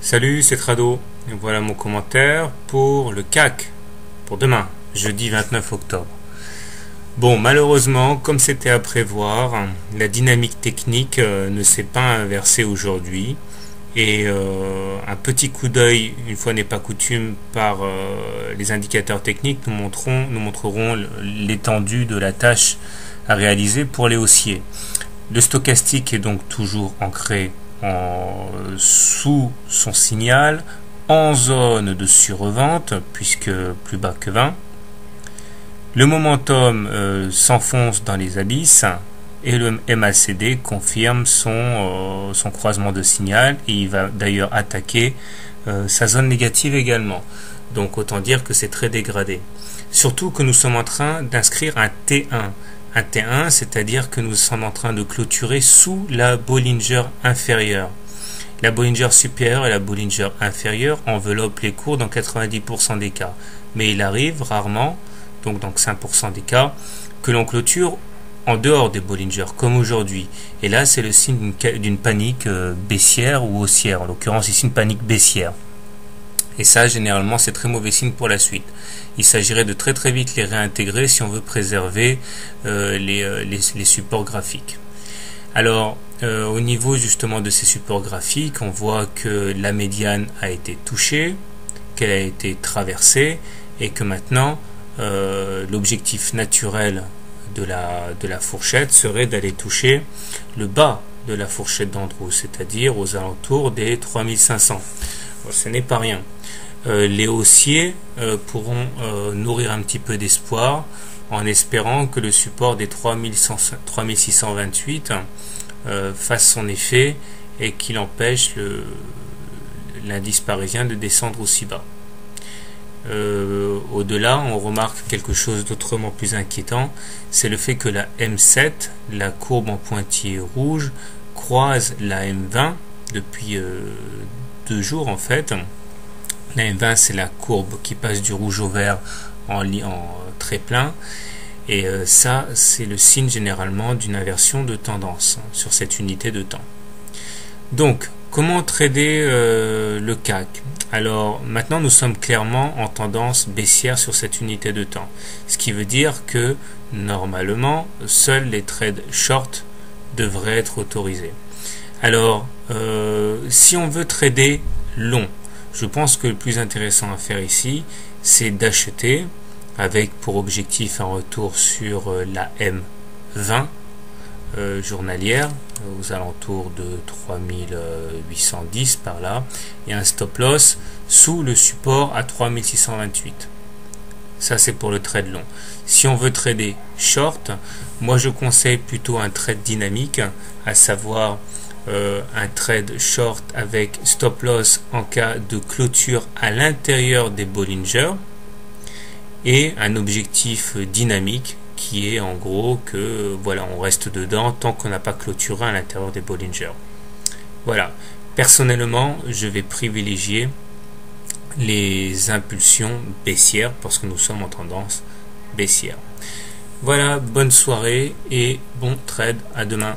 Salut, c'est Trado, et voilà mon commentaire pour le CAC, pour demain, jeudi 29 octobre. Bon, malheureusement, comme c'était à prévoir, la dynamique technique ne s'est pas inversée aujourd'hui, et un petit coup d'œil, une fois n'est pas coutume, par les indicateurs techniques nous montreront l'étendue de la tâche à réaliser pour les haussiers. Le stochastique est donc toujours ancré sous son signal, en zone de surrevente, puisque plus bas que 20. Le momentum s'enfonce dans les abysses et le MACD confirme son croisement de signal, et il va d'ailleurs attaquer sa zone négative également. Donc autant dire que c'est très dégradé. Surtout que nous sommes en train d'inscrire un T1. Un T1, c'est-à-dire que nous sommes en train de clôturer sous la Bollinger inférieure. La Bollinger supérieure et la Bollinger inférieure enveloppent les cours dans 90% des cas. Mais il arrive rarement, donc dans 5% des cas, que l'on clôture en dehors des Bollinger, comme aujourd'hui. Et là, c'est le signe d'une panique baissière ou haussière. En l'occurrence, ici, une panique baissière. Et ça, généralement, c'est très mauvais signe pour la suite. Il s'agirait de très vite les réintégrer si on veut préserver les supports graphiques. Alors, au niveau justement de ces supports graphiques, on voit que la médiane a été touchée, qu'elle a été traversée, et que maintenant, l'objectif naturel de la fourchette serait d'aller toucher le bas de la fourchette d'Andrews, c'est-à-dire aux alentours des 3500. Bon, ce n'est pas rien. Les haussiers pourront nourrir un petit peu d'espoir en espérant que le support des 3628 fasse son effet et qu'il empêche l'indice parisien de descendre aussi bas. Au-delà, on remarque quelque chose d'autrement plus inquiétant, c'est le fait que la M7, la courbe en pointillé rouge, croise la M20 depuis 2 jours en fait. La M20, c'est la courbe qui passe du rouge au vert en très plein, et ça, c'est le signe généralement d'une inversion de tendance sur cette unité de temps. Donc, comment trader le CAC? Alors, maintenant, nous sommes clairement en tendance baissière sur cette unité de temps, ce qui veut dire que, normalement, seuls les trades short devraient être autorisés. Alors, si on veut trader long, je pense que le plus intéressant à faire ici, c'est d'acheter avec pour objectif un retour sur la M20 journalière aux alentours de 3810 par là, et un stop loss sous le support à 3628. Ça, c'est pour le trade long. Si on veut trader short, moi je conseille plutôt un trade dynamique, à savoir un trade short avec stop loss en cas de clôture à l'intérieur des Bollinger, et un objectif dynamique qui est en gros que voilà, on reste dedans tant qu'on n'a pas clôturé à l'intérieur des Bollinger. Voilà, personnellement je vais privilégier les impulsions baissières parce que nous sommes en tendance baissière. Voilà, bonne soirée et bon trade, à demain.